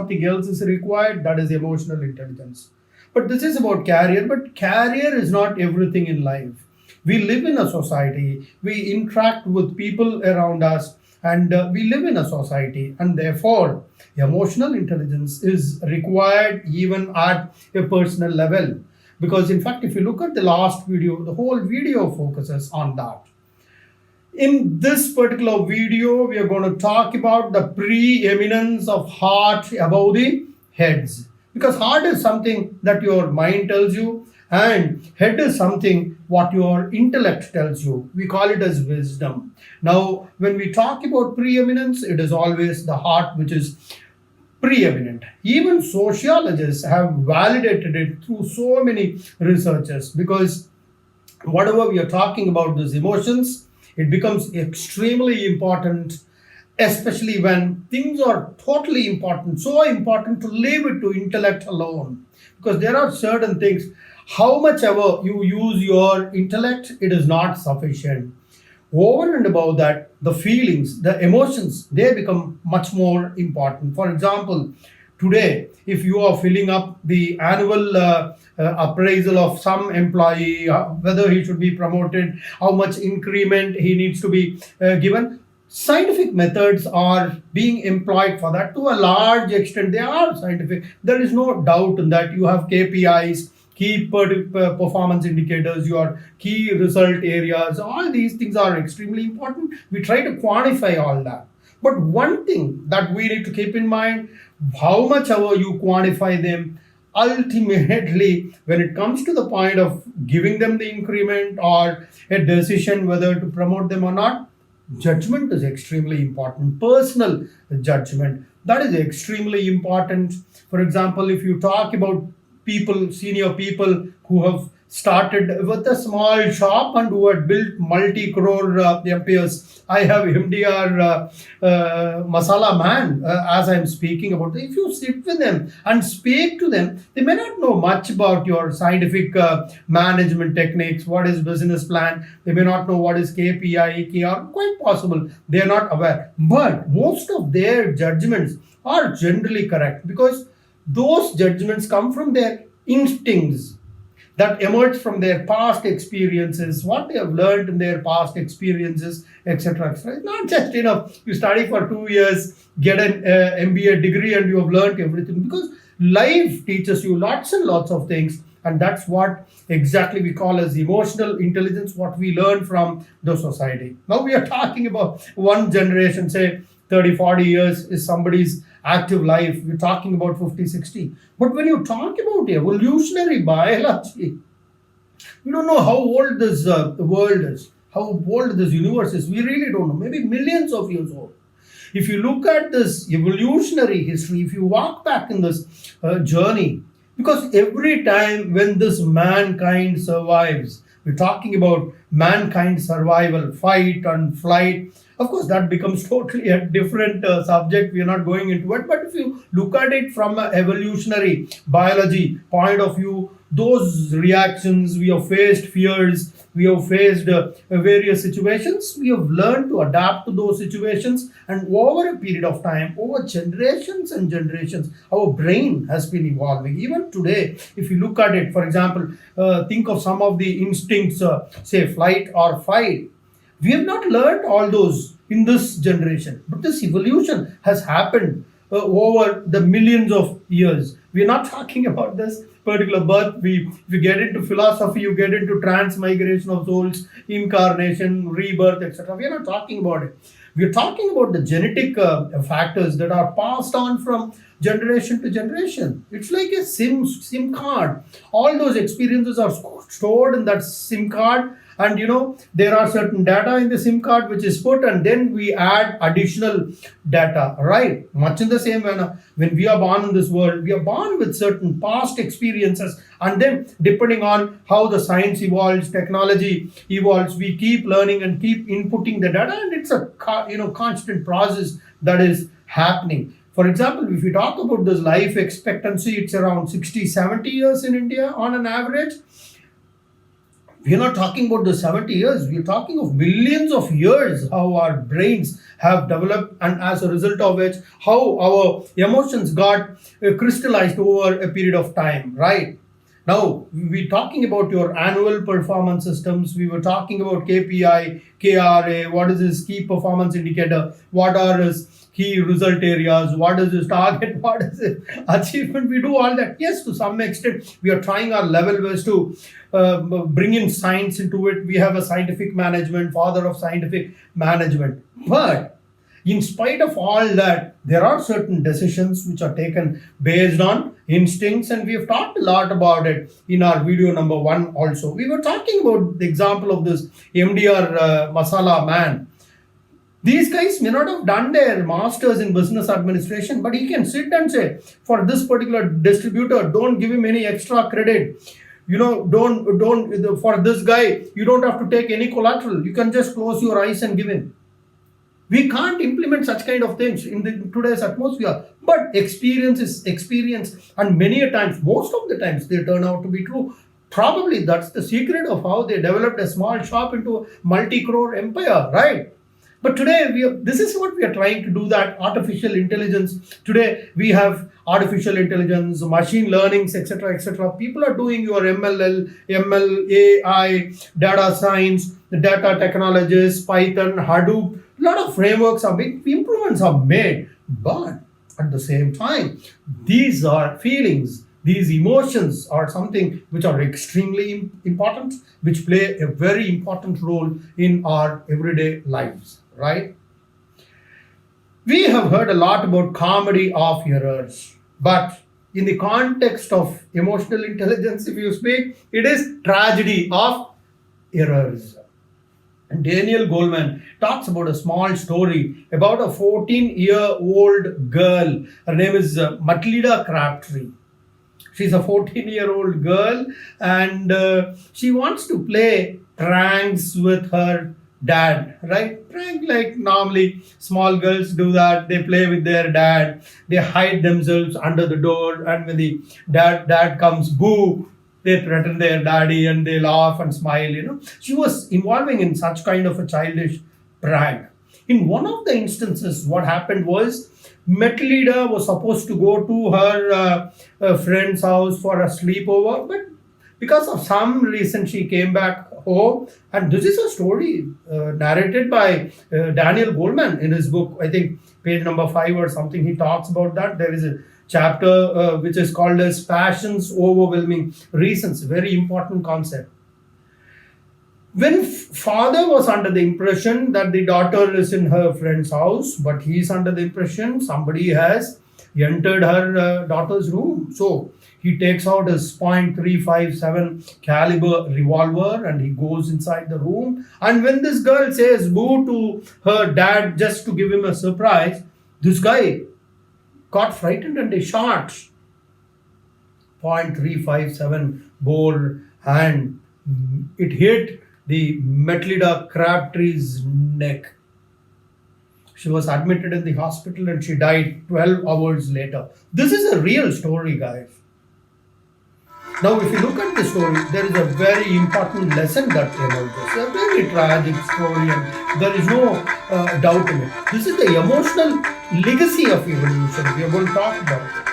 something else is required, that is emotional intelligence. But this is about career, but career is not everything in life. We live in a society, we interact with people around us, and we live in a society, and therefore emotional intelligence is required even at a personal level. Because in fact, if you look at the last video, the whole video focuses on that. In this particular video, we are going to talk about the preeminence of heart above the heads. Because heart is something that your mind tells you, and head is something what your intellect tells you. We call it as wisdom. Now, when we talk about preeminence, it is always the heart which is preeminent. Even sociologists have validated it through so many researches, because whatever we are talking about, these emotions, it becomes extremely important, especially when things are totally important, so important to leave it to intellect alone. Because there are certain things, how much ever you use your intellect, it is not sufficient. Over and above that, the feelings, the emotions, they become much more important. For example, today, if you are filling up the annual appraisal of some employee, whether he should be promoted, how much increment he needs to be given, scientific methods are being employed for that. To a large extent, they are scientific. There is no doubt in that. You have KPIs, key performance indicators, your key result areas. All these things are extremely important. We try to quantify all that. But one thing that we need to keep in mind, how much ever you quantify them, ultimately, when it comes to the point of giving them the increment or a decision whether to promote them or not, judgment is extremely important. Personal judgment, that is extremely important. For example, if you talk about people, senior people who have started with a small shop and who had built multi-crore empires. I have MDR Masala Man as I'm speaking about. If you sit with them and speak to them, they may not know much about your scientific management techniques, what is business plan. They may not know what is KPI, KR. Quite possible they are not aware. But most of their judgments are generally correct, because those judgments come from their instincts that emerge from their past experiences, what they have learned in their past experiences, etc. etc. It's not just, you study for 2 years, get an MBA degree and you have learned everything, because life teaches you lots and lots of things, and that's what exactly we call as emotional intelligence, what we learn from the society. Now we are talking about one generation, say 30, 40 years is somebody's active life. We're talking about 50, 60. But when you talk about evolutionary biology, we don't know how old this world is, how old this universe is. We really don't know. Maybe millions of years old. If you look at this evolutionary history, if you walk back in this journey, because every time when this mankind survives, we're talking about mankind survival, fight and flight. Of course, that becomes totally a different subject. We are not going into it. But if you look at it from an evolutionary biology point of view, those reactions, we have faced fears, we have faced various situations, we have learned to adapt to those situations, and over a period of time, over generations and generations, our brain has been evolving. Even today, if you look at it, for example, think of some of the instincts, say flight or fight. We have not learned all those in this generation, but this evolution has happened over the millions of years. We are not talking about this particular birth. If you get into philosophy, you get into transmigration of souls, incarnation, rebirth, etc. We are not talking about it. We are talking about the genetic factors that are passed on from generation to generation. It's like a SIM card. All those experiences are stored in that SIM card, and there are certain data in the SIM card which is put, and then we add additional data, right? Much in the same way, when we are born in this world, we are born with certain past experiences, and then depending on how the science evolves, technology evolves, we keep learning and keep inputting the data, and it's a constant process that is happening. For example, if you talk about this life expectancy, it's around 60, 70 years in India on an average. We're not talking about the 70 years, we're talking of millions of years, how our brains have developed, and as a result of which, how our emotions got crystallized over a period of time, right? Now, we're talking about your annual performance systems. We were talking about KPI, KRA, what is his key performance indicator, what are his key result areas, what is his target, what is his achievement. We do all that. Yes, to some extent, we are trying our level best to bring in science into it. We have a scientific management, father of scientific management. But in spite of all that, there are certain decisions which are taken based on instincts, and we have talked a lot about it in our video number 1 also. We were talking about the example of this MDR Masala man. These guys may not have done their masters in business administration, but he can sit and say, for this particular distributor, don't give him any extra credit. Don't for this guy, you don't have to take any collateral. You can just close your eyes and give him. We can't implement such kind of things in today's atmosphere. But experience is experience, and many a times, most of the times, they turn out to be true. Probably that's the secret of how they developed a small shop into a multi-crore empire, right? But today, this is what we are trying to do, that artificial intelligence. Today, we have artificial intelligence, machine learnings, etc., etc. People are doing your ML, AI, data science, the data technologies, Python, Hadoop. A lot of frameworks are being, improvements are made. But at the same time, these are feelings. These emotions are something which are extremely important, which play a very important role in our everyday lives, right? We have heard a lot about comedy of errors, but in the context of emotional intelligence, if you speak, it is tragedy of errors. And Daniel Goleman talks about a small story about a 14-year-old girl. Her name is Matilda Crabtree. She's a 14-year-old girl, and she wants to play pranks with her dad, right? Prank, like normally small girls do that. They play with their dad. They hide themselves under the door, and when the dad comes, boo, they threaten their daddy and they laugh and smile. She was involving in such kind of a childish prank. In one of the instances, what happened was, Matilda was supposed to go to her friend's house for a sleepover, but because of some reason she came back home. And this is a story narrated by Daniel Goleman in his book, I think page number 5 or something. He talks about that. There is a chapter which is called as Passion's Overwhelming Reasons. Very important concept. When father was under the impression that the daughter is in her friend's house, but he is under the impression somebody has entered her daughter's room. So he takes out his .357 caliber revolver and he goes inside the room. And when this girl says boo to her dad just to give him a surprise, this guy got frightened and he shot .357 bore, and it hit the Matilda Crabtree's neck. She was admitted in the hospital and she died 12 hours later. This is a real story, guys. Now, if you look at the story, there is a very important lesson that emerges. A very tragic story, and there is no doubt in it. This is the emotional legacy of evolution. We are going to talk about it.